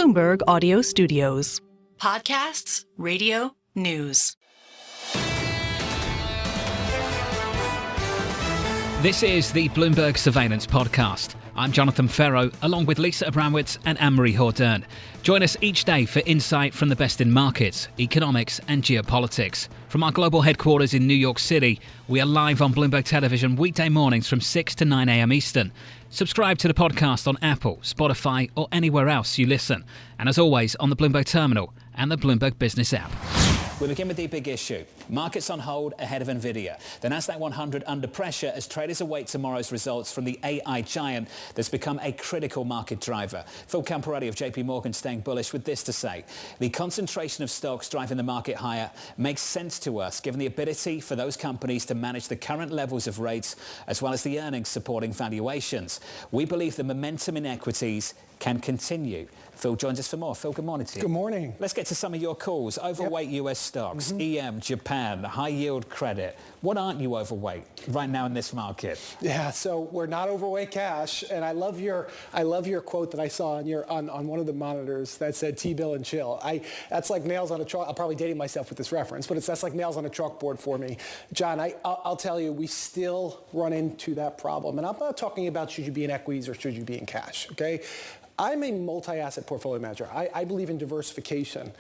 Bloomberg Audio Studios. Podcasts, radio, news. This is the Bloomberg Surveillance Podcast. I'm Jon Ferro, along with Lisa Abramowicz and Anne-Marie Hordern. Join us each day for insight from the best in markets, economics and geopolitics. From our global headquarters in New York City, we are live on Bloomberg Television weekday mornings from 6 to 9 a.m. Eastern. Subscribe to the podcast on Apple, Spotify or anywhere else you listen. And as always, on the Bloomberg Terminal and the Bloomberg Business app. We begin with the big issue. Markets on hold ahead of Nvidia. The Nasdaq 100 under pressure as traders await tomorrow's results from the AI giant that's become a critical market driver. Phil Camporeale of JP Morgan staying bullish with this to say. The concentration of stocks driving the market higher makes sense to us given the ability for those companies to manage the current levels of rates as well as the earnings supporting valuations. We believe the momentum in equities can continue. Phil joins us for more. Phil, good morning to you. Good morning. Let's get to some of your calls. Overweight US stocks, EM, Japan, high yield credit. What aren't you overweight right now in this market? Yeah, so we're not overweight cash, and I love your quote that I saw on one of the monitors that said T-bill and chill. That's like nails on a chalk. I'm probably dating myself with this reference, but that's like nails on a chalkboard for me. John, I'll tell you, we still run into that problem, and I'm not talking about should you be in equities or should you be in cash. Okay. I'm a multi-asset portfolio manager. I believe in diversification.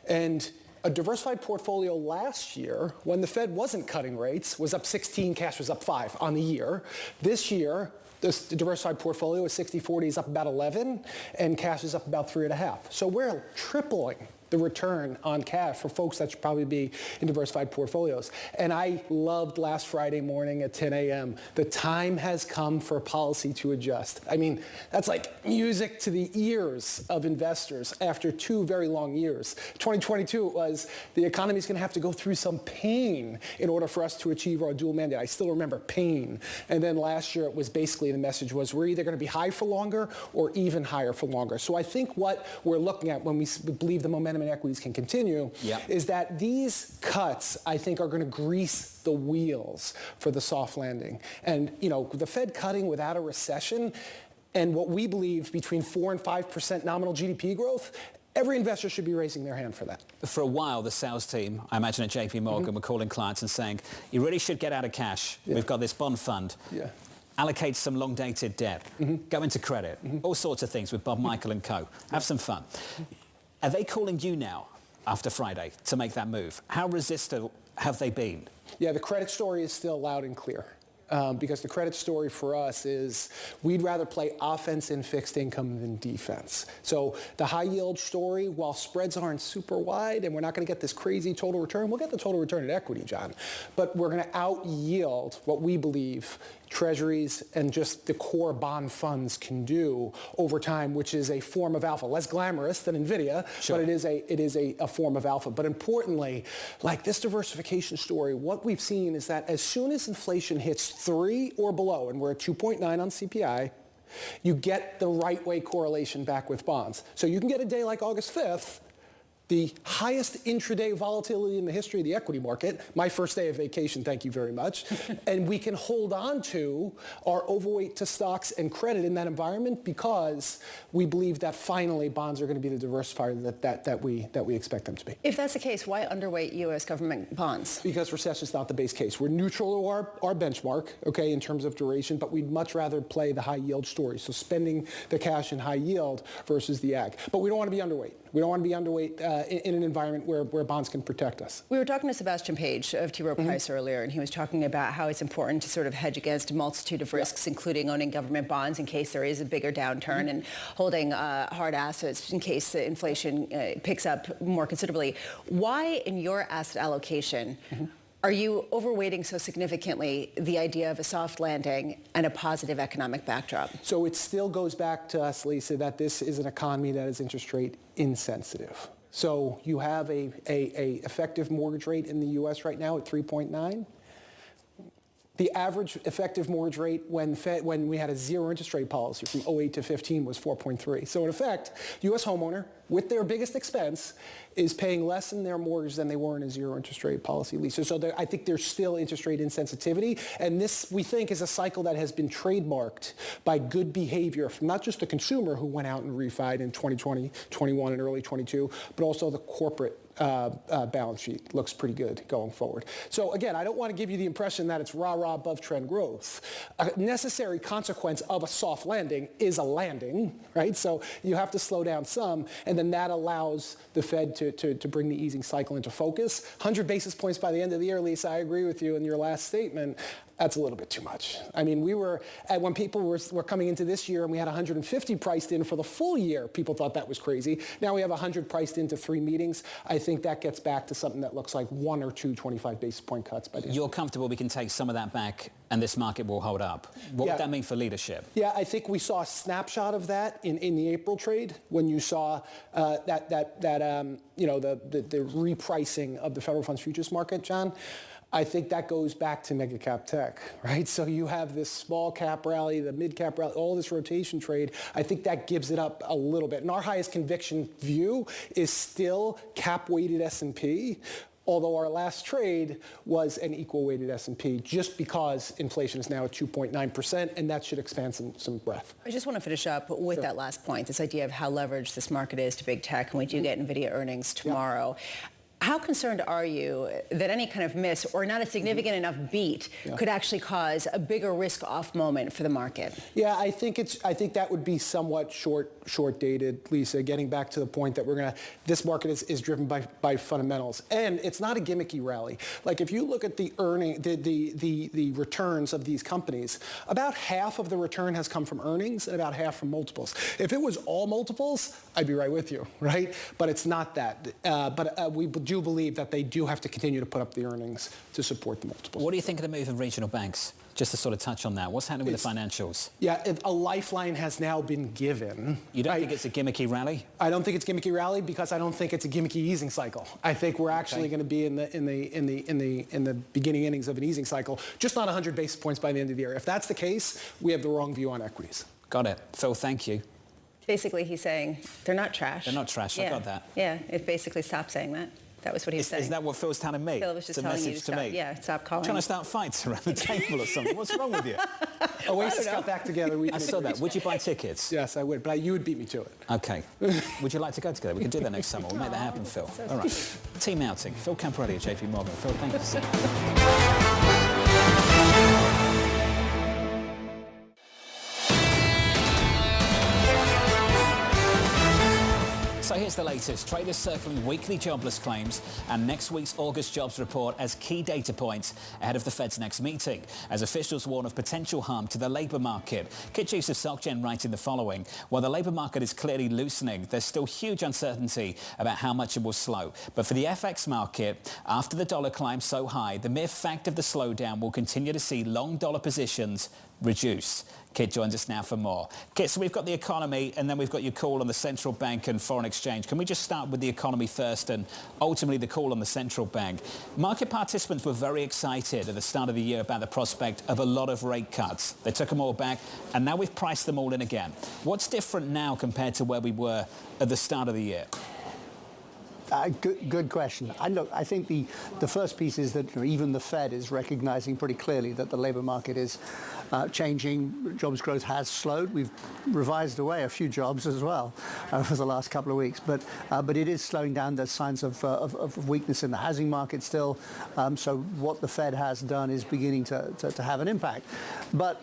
And a diversified portfolio last year, when the Fed wasn't cutting rates, was up 16, cash was up 5 on the year. This year, the diversified portfolio is 60-40 is up about 11, and cash is up about 3.5. So we're tripling the return on cash for folks that should probably be in diversified portfolios. And I loved last Friday morning at 10 a.m. The time has come for policy to adjust. I mean, that's like music to the ears of investors after 2 very long years. 2022 it was the economy's going to have to go through some pain in order for us to achieve our dual mandate. I still remember pain. And then last year it was basically the message was we're either going to be high for longer or even higher for longer. So I think what we're looking at when we believe the momentum in equities can continue is that these cuts, I think, are going to grease the wheels for the soft landing. And, you know, the Fed cutting without a recession and what we believe between 4 and 5% nominal GDP growth, every investor should be raising their hand for that. For a while, the sales team, I imagine at JP Morgan, were calling clients and saying, you really should get out of cash. We've got this bond fund. Allocate some long-dated debt. Go into credit. All sorts of things with Bob Michael and co. Have some fun. Are they calling you now, after Friday, to make that move? How resistant have they been? Yeah, the credit story is still loud and clear. Because the credit story for us is we'd rather play offense in fixed income than defense. So the high yield story, while spreads aren't super wide and we're not going to get this crazy total return, we'll get the total return in equity, John. But we're going to out yield what we believe treasuries and just the core bond funds can do over time, which is a form of alpha. Less glamorous than Nvidia, but it is a form of alpha. But importantly, like this diversification story, what we've seen is that as soon as inflation hits 3 or below, and we're at 2.9 on CPI, you get the right way correlation back with bonds. So you can get a day like August 5th, the highest intraday volatility in the history of the equity market, my first day of vacation, thank you very much, and we can hold on to our overweight to stocks and credit in that environment because we believe that finally bonds are going to be the diversifier that we expect them to be. If that's the case, why underweight U.S. government bonds? Because recession is not the base case. We're neutral to our benchmark, okay, in terms of duration, but we'd much rather play the high yield story, so spending the cash in high yield versus the ag. But we don't want to be underweight. We don't want to be underweight in an environment where bonds can protect us. We were talking to Sebastian Page of T. Rowe Price earlier, and he was talking about how it's important to sort of hedge against a multitude of risks, including owning government bonds in case there is a bigger downturn and holding hard assets in case the inflation picks up more considerably. Why, in your asset allocation, are you overweighting so significantly the idea of a soft landing and a positive economic backdrop? So it still goes back to us, Lisa, that this is an economy that is interest rate insensitive. So you have a effective mortgage rate in the U.S. right now at 3.9. The average effective mortgage rate when we had a zero interest rate policy from 08 to 15 was 4.3. So in effect, U.S. homeowner, with their biggest expense, is paying less in their mortgage than they were in a zero interest rate policy lease. So I think there's still interest rate insensitivity. And this, we think, is a cycle that has been trademarked by good behavior from not just the consumer who went out and refied in 2020, 21, and early 22, but also the corporate balance sheet looks pretty good going forward. So again, I don't want to give you the impression that it's rah-rah above trend growth. A necessary consequence of a soft landing is a landing, right? So you have to slow down some, and then that allows the Fed to bring the easing cycle into focus. 100 basis points by the end of the year, Lisa, I agree with you in your last statement. That's a little bit too much. I mean, when people were coming into this year and we had 150 priced in for the full year, people thought that was crazy. Now we have 100 priced into 3 meetings. I think that gets back to something that looks like 1 or 2 25 basis point cuts by the end. You're comfortable we can take some of that back and this market will hold up. What would that mean for leadership? Yeah, I think we saw a snapshot of that in the April trade when you saw the repricing of the federal funds futures market, John. I think that goes back to mega cap tech, right? So you have this small cap rally, the mid cap rally, all this rotation trade. I think that gives it up a little bit. And our highest conviction view is still cap weighted S&P. Although our last trade was an equal weighted S&P, just because inflation is now at 2.9%, and that should expand some breadth. I just want to finish up with that last point, this idea of how leveraged this market is to big tech, and we do get NVIDIA earnings tomorrow. How concerned are you that any kind of miss or not a significant enough beat could actually cause a bigger risk-off moment for the market? Yeah, I think that would be somewhat short-dated, Lisa. Getting back to the point that this market is driven by fundamentals, and it's not a gimmicky rally. Like if you look at the returns of these companies, about half of the return has come from earnings and about half from multiples. If it was all multiples, I'd be right with you, right? But it's not that. But we do believe that they do have to continue to put up the earnings to support the multiples. What do you think of the move of regional banks? Just to sort of touch on that, what's happening with the financials? Yeah, a lifeline has now been given. You don't think it's a gimmicky rally? I don't think it's a gimmicky rally because I don't think it's a gimmicky easing cycle. I think we're actually going to be in the beginning innings of an easing cycle, just not 100 basis points by the end of the year. If that's the case, we have the wrong view on equities. Got it. Phil, thank you. Basically, he's saying they're not trash. They're not trash. I got that. Yeah, it basically stopped saying that. That was what he was saying. Is that what Phil's telling me? Phil was just telling you to stop. Yeah, stop calling. Trying to start fights around the table or something. What's wrong with you? Oasis got back together. I saw that. Would you buy tickets? Yes, I would, but you would beat me to it. Okay. Would you like to go together? We can do that next summer. We'll make that happen, Phil. All right. Team outing. Phil Camporeale of JP Morgan. Phil, thank you so much. So here's the latest. Traders circling weekly jobless claims and next week's August jobs report as key data points ahead of the Fed's next meeting, as officials warn of potential harm to the labour market. Juckes of Societe Generale writing the following: while the labour market is clearly loosening, there's still huge uncertainty about how much it will slow. But for the FX market, after the dollar climbs so high, the mere fact of the slowdown will continue to see long dollar positions reduce. Kit joins us now for more. Kit, so we've got the economy and then we've got your call on the central bank and foreign exchange. Can we just start with the economy first and ultimately the call on the central bank? Market participants were very excited at the start of the year about the prospect of a lot of rate cuts. They took them all back and now we've priced them all in again. What's different now compared to where we were at the start of the year? Good question. I think the first piece is that even the Fed is recognizing pretty clearly that the labor market is changing. Jobs growth has slowed. We've revised away a few jobs as well over the last couple of weeks, but it is slowing down. There's signs of weakness in the housing market still. So what the Fed has done is beginning to have an impact. But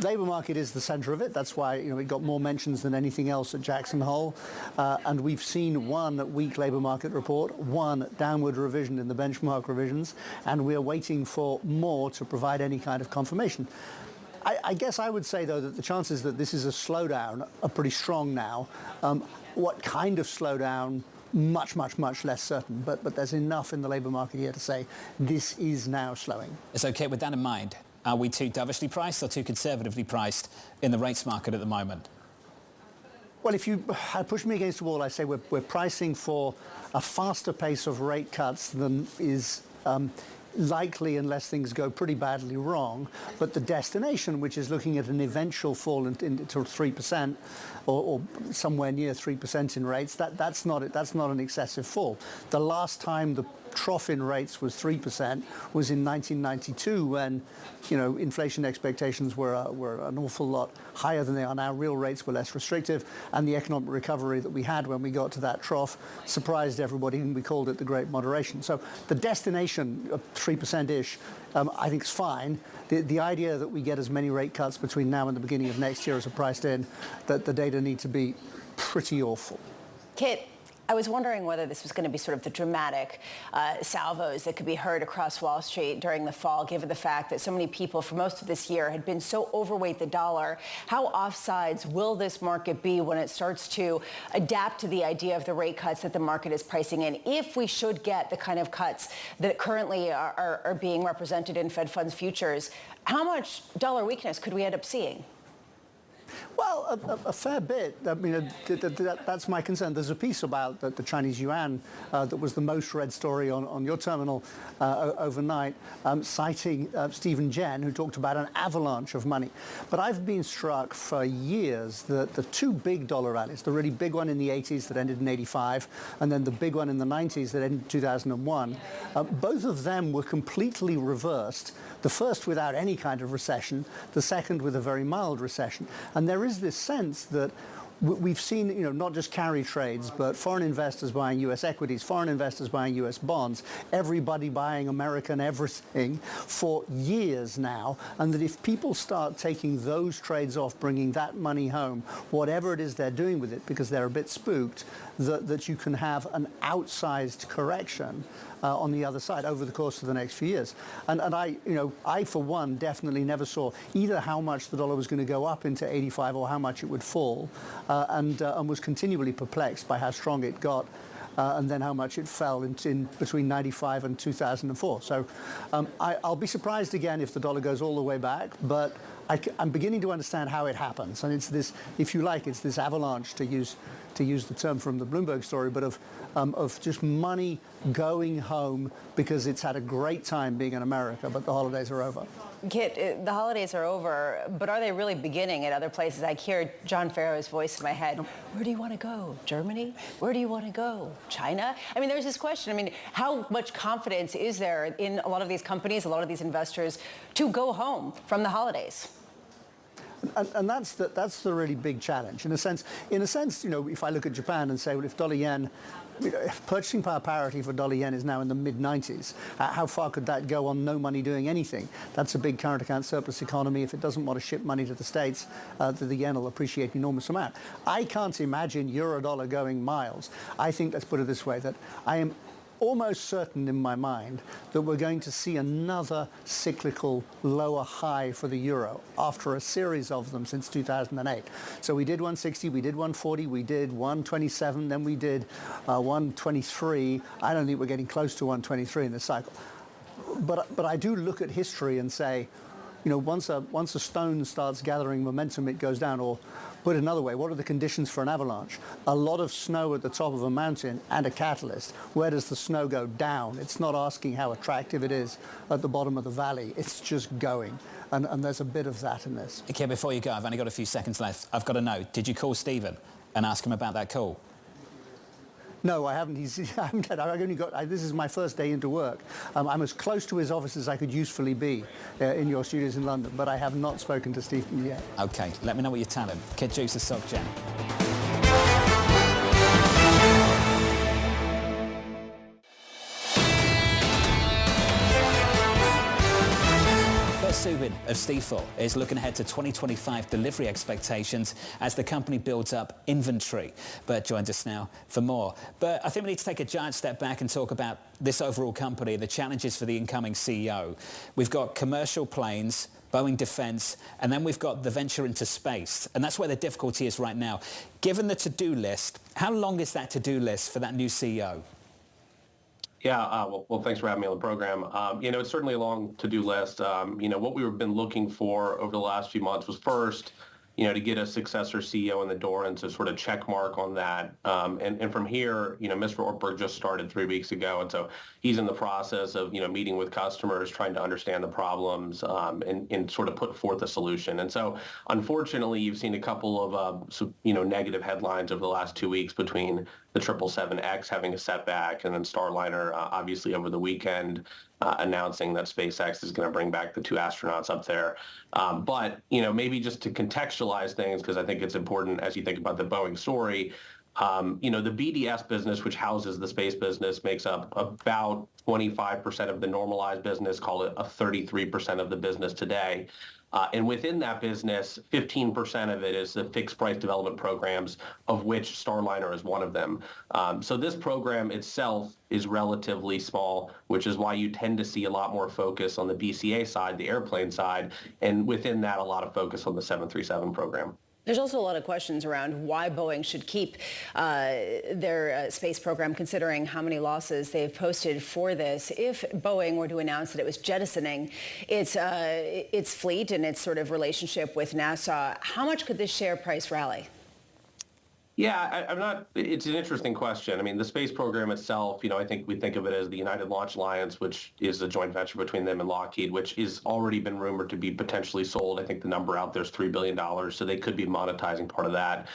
labour market is the centre of it. That's why it got more mentions than anything else at Jackson Hole. And we've seen one weak labour market report, one downward revision in the benchmark revisions, and we're waiting for more to provide any kind of confirmation. I guess I would say, though, that the chances that this is a slowdown are pretty strong now. What kind of slowdown? Much less certain, but there's enough in the labour market here to say this is now slowing. It's okay with that in mind. Are we too dovishly priced or too conservatively priced in the rates market at the moment? Well, if you push me against the wall, I say we're pricing for a faster pace of rate cuts than is likely unless things go pretty badly wrong. But the destination, which is looking at an eventual fall into 3% or somewhere near 3% in rates, that's not an excessive fall. The last time the trough in rates was 3% was in 1992 when, inflation expectations were an awful lot higher than they are now. Real rates were less restrictive, and the economic recovery that we had when we got to that trough surprised everybody, and we called it the Great Moderation. So the destination of 3%-ish, I think is fine. The idea that we get as many rate cuts between now and the beginning of next year as are priced in, that the data need to be pretty awful. Kit, I was wondering whether this was going to be sort of the dramatic salvos that could be heard across Wall Street during the fall, given the fact that so many people for most of this year had been so overweight the dollar. How offsides will this market be when it starts to adapt to the idea of the rate cuts that the market is pricing in, if we should get the kind of cuts that currently are being represented in Fed funds futures? How much dollar weakness could we end up seeing? Well, a fair bit. I mean, that's my concern. There's a piece about the Chinese yuan that was the most read story on your terminal overnight, citing Stephen Jen, who talked about an avalanche of money. But I've been struck for years that the two big dollar rallies, the really big one in the 80s that ended in 85, and then the big one in the 90s that ended in 2001, both of them were completely reversed. The first without any kind of recession, the second with a very mild recession. And there is this sense that we've seen, not just carry trades, but foreign investors buying U.S. equities, foreign investors buying U.S. bonds, everybody buying American everything for years now, and that if people start taking those trades off, bringing that money home, whatever it is they're doing with it, because they're a bit spooked, that you can have an outsized correction on the other side over the course of the next few years. And I, for one, definitely never saw either how much the dollar was going to go up into 85 or how much it would fall, and was continually perplexed by how strong it got and then how much it fell in between 95 and 2004. So I'll be surprised again if the dollar goes all the way back, but I'm beginning to understand how it happens. And it's this, if you like, it's this avalanche, to use the term from the Bloomberg story, but of just money going home because it's had a great time being in America, but the holidays are over. Kit, the holidays are over, but are they really beginning at other places? I hear Jon Ferro's voice in my head. Where do you want to go? Germany? Where do you want to go? China? I mean, there's this question. I mean, how much confidence is there in a lot of these companies, a lot of these investors, to go home from the holidays? And that's the really big challenge. In a sense, if I look at Japan and say, well, if dollar yen, purchasing power parity for dollar yen is now in the mid-90s. How far could that go on no money doing anything? That's a big current account surplus economy. If it doesn't want to ship money to the States, the yen will appreciate an enormous amount. I can't imagine euro-dollar going miles. I think, let's put it this way, that I am almost certain in my mind that we're going to see another cyclical lower high for the euro after a series of them since 2008. So we did 160, we did 140, we did 127, then we did 123. I don't think we're getting close to 123 in this cycle. But I do look at history and say, once a stone starts gathering momentum, it goes down. Or put another way, what are the conditions for an avalanche? A lot of snow at the top of a mountain and a catalyst. Where does the snow go? Down. It's not asking how attractive it is at the bottom of the valley. It's just going. And there's a bit of that in this. Okay, before you go, I've only got a few seconds left. I've got to know, did you call Stephen and ask him about that call? No, I haven't. This is my first day into work. I'm as close to his office as I could usefully be in your studios in London, but I have not spoken to Stephen yet. OK, let me know what you tell him. Kid Juice of Soc Gen. Bert Subin of Stifel is looking ahead to 2025 delivery expectations as the company builds up inventory. Bert joins us now for more. But I think we need to take a giant step back and talk about this overall company, the challenges for the incoming CEO. We've got commercial planes, Boeing defense, and then we've got the venture into space. And that's where the difficulty is right now. Given the to-do list, how long is that to-do list for that new CEO? Yeah, well, thanks for having me on the program. It's certainly a long to-do list. What we've been looking for over the last few months was first, to get a successor CEO in the door and to sort of check mark on that. And from here, Mr. Ortberg just started 3 weeks ago. And so he's in the process of, meeting with customers, trying to understand the problems and sort of put forth a solution. And so unfortunately, you've seen a couple of, negative headlines over the last 2 weeks between the 777X having a setback and then Starliner, obviously over the weekend, announcing that SpaceX is going to bring back the 2 astronauts up there. But, maybe just to contextualize things, because I think it's important as you think about the Boeing story, the BDS business, which houses the space business, makes up about 25% of the normalized business, call it a 33% of the business today. And within that business, 15% of it is the fixed price development programs, of which Starliner is one of them. So this program itself is relatively small, which is why you tend to see a lot more focus on the BCA side, the airplane side, and within that, a lot of focus on the 737 program. There's also a lot of questions around why Boeing should keep their space program, considering how many losses they've posted for this. If Boeing were to announce that it was jettisoning its fleet and its sort of relationship with NASA, how much could this share price rally? Yeah, it's an interesting question. I mean, the space program itself, I think we think of it as the United Launch Alliance, which is a joint venture between them and Lockheed, which is already been rumored to be potentially sold. I think the number out there is $3 billion, so they could be monetizing part of that.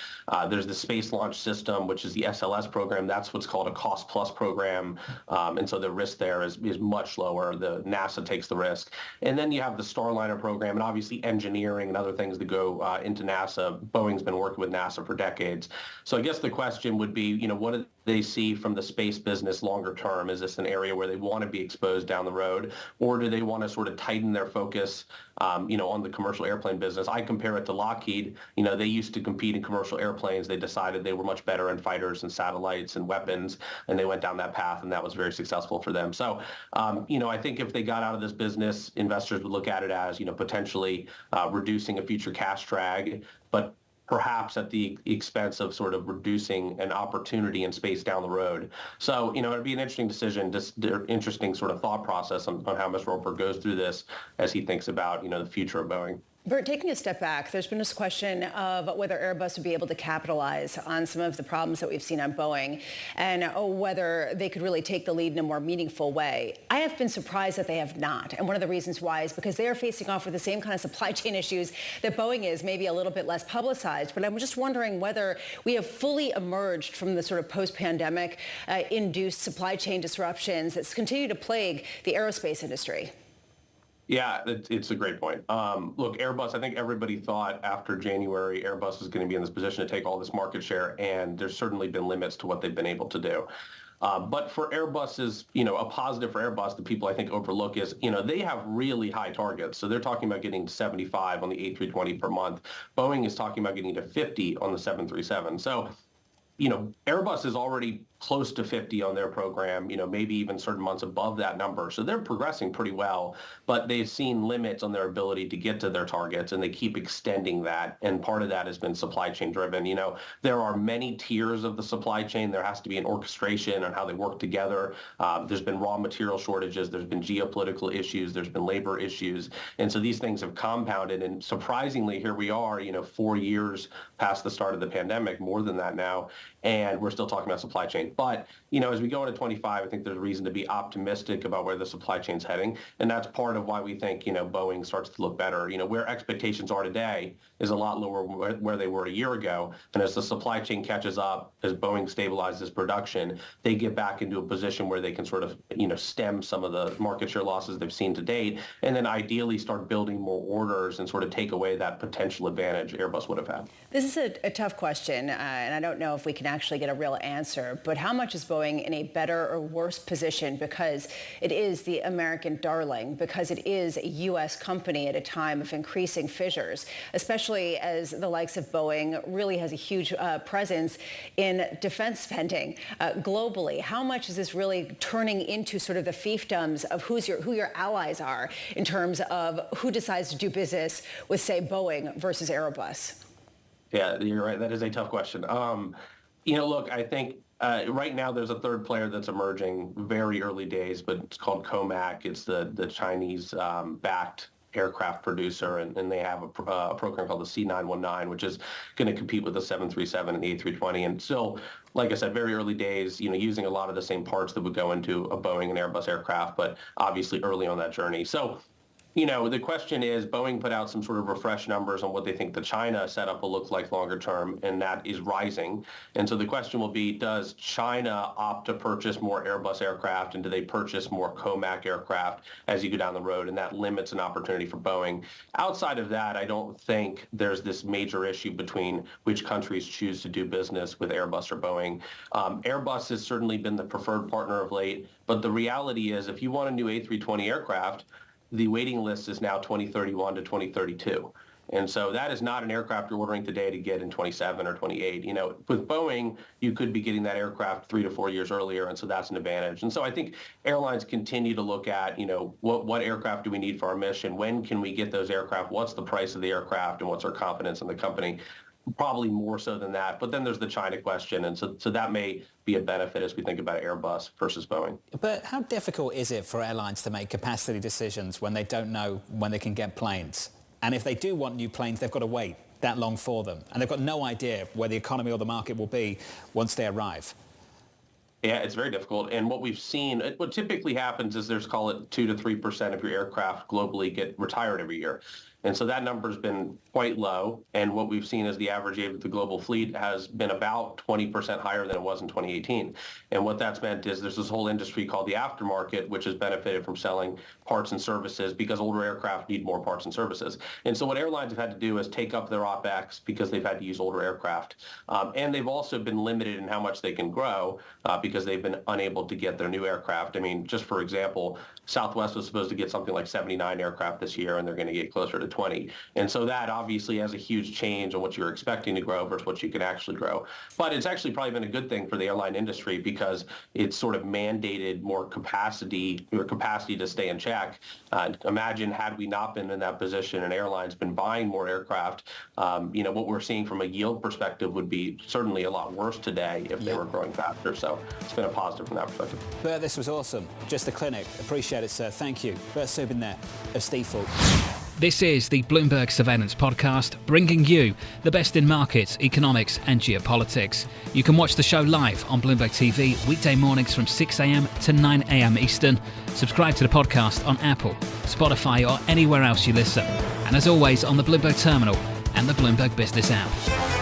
There's the Space Launch System, which is the SLS program. That's what's called a cost plus program. And so the risk there is much lower. The NASA takes the risk. And then you have the Starliner program and obviously engineering and other things that go into NASA. Boeing's been working with NASA for decades. So I guess the question would be, what do they see from the space business longer term? Is this an area where they want to be exposed down the road, or do they want to sort of tighten their focus, on the commercial airplane business? I compare it to Lockheed. They used to compete in commercial airplanes. They decided they were much better in fighters and satellites and weapons, and they went down that path, and that was very successful for them. So, I think if they got out of this business, investors would look at it as, potentially reducing a future cash drag, but perhaps at the expense of sort of reducing an opportunity in space down the road. So, it'd be an interesting decision, just interesting sort of thought process on how Mr. Ortberg goes through this as he thinks about, the future of Boeing. Bert, taking a step back, there's been this question of whether Airbus would be able to capitalize on some of the problems that we've seen on Boeing and whether they could really take the lead in a more meaningful way. I have been surprised that they have not. And one of the reasons why is because they are facing off with the same kind of supply chain issues that Boeing is, maybe a little bit less publicized. But I'm just wondering whether we have fully emerged from the sort of post-pandemic induced supply chain disruptions that's continued to plague the aerospace industry. Yeah, it's a great point. Look, Airbus, I think everybody thought after January, Airbus was going to be in this position to take all this market share, and there's certainly been limits to what they've been able to do. But for Airbus's, a positive for Airbus that people I think overlook is, they have really high targets. So they're talking about getting to 75 on the A320 per month. Boeing is talking about getting to 50 on the 737. So, Airbus is already close to 50 on their program, maybe even certain months above that number. So they're progressing pretty well, but they've seen limits on their ability to get to their targets, and they keep extending that. And part of that has been supply chain driven. There are many tiers of the supply chain. There has to be an orchestration on how they work together. There's been raw material shortages. There's been geopolitical issues. There's been labor issues. And so these things have compounded. And surprisingly, here we are, 4 years past the start of the pandemic, more than that now, and we're still talking about supply chain. But, as we go into 25, I think there's reason to be optimistic about where the supply chain's heading. And that's part of why we think, Boeing starts to look better. Where expectations are today is a lot lower where they were a year ago. And as the supply chain catches up, as Boeing stabilizes production, they get back into a position where they can sort of, stem some of the market share losses they've seen to date, and then ideally start building more orders and sort of take away that potential advantage Airbus would have had. This is a tough question, and I don't know if we can actually get a real answer, but how much is Boeing in a better or worse position because it is the American darling, because it is a U.S. company at a time of increasing fissures, especially as the likes of Boeing really has a huge presence in defense spending globally? How much is this really turning into sort of the fiefdoms of who your allies are in terms of who decides to do business with, say, Boeing versus Airbus? Yeah, you're right. That is a tough question. Look, I think right now there's a third player that's emerging, very early days, but it's called Comac. It's the Chinese backed aircraft producer, and they have a program called the C919, which is going to compete with the 737 and the A320. And still, like I said, very early days, using a lot of the same parts that would go into a Boeing and Airbus aircraft, but obviously early on that journey. So, the question is, Boeing put out some sort of refreshed numbers on what they think the China setup will look like longer term, and that is rising. And so the question will be, does China opt to purchase more Airbus aircraft, and do they purchase more COMAC aircraft as you go down the road? And that limits an opportunity for Boeing. Outside of that, I don't think there's this major issue between which countries choose to do business with Airbus or Boeing. Airbus has certainly been the preferred partner of late, but the reality is if you want a new A320 aircraft, the waiting list is now 2031 to 2032. And so that is not an aircraft you're ordering today to get in 27 or 28. With Boeing, you could be getting that aircraft 3 to 4 years earlier, and so that's an advantage. And so I think airlines continue to look at, what aircraft do we need for our mission? When can we get those aircraft? What's the price of the aircraft, and what's our confidence in the company? Probably more so than that. But then there's the China question, and so that may be a benefit as we think about Airbus versus Boeing. But how difficult is it for airlines to make capacity decisions when they don't know when they can get planes? And if they do want new planes, they've got to wait that long for them. And they've got no idea where the economy or the market will be once they arrive. Yeah, it's very difficult. And what we've seen, what typically happens is there's, call it 2 to 3% of your aircraft globally get retired every year. And so that number's been quite low. And what we've seen is the average age of the global fleet has been about 20% higher than it was in 2018. And what that's meant is there's this whole industry called the aftermarket, which has benefited from selling parts and services because older aircraft need more parts and services. And so what airlines have had to do is take up their OPEX because they've had to use older aircraft. And they've also been limited in how much they can grow because they've been unable to get their new aircraft. I mean, just for example, Southwest was supposed to get something like 79 aircraft this year, and they're going to get closer to 20. And so that obviously has a huge change on what you're expecting to grow versus what you can actually grow. But it's actually probably been a good thing for the airline industry because it's sort of mandated more capacity to stay in check. Imagine had we not been in that position and airlines been buying more aircraft, what we're seeing from a yield perspective would be certainly a lot worse today if they were growing faster. So it's been a positive from that perspective. Bert, this was awesome. Just a clinic. Appreciate it, sir. Thank you. Bert Subin there of Stifel. This is the Bloomberg Surveillance Podcast, bringing you the best in markets, economics and geopolitics. You can watch the show live on Bloomberg TV weekday mornings from 6 a.m. to 9 a.m. Eastern. Subscribe to the podcast on Apple, Spotify or anywhere else you listen. And as always, on the Bloomberg Terminal and the Bloomberg Business app.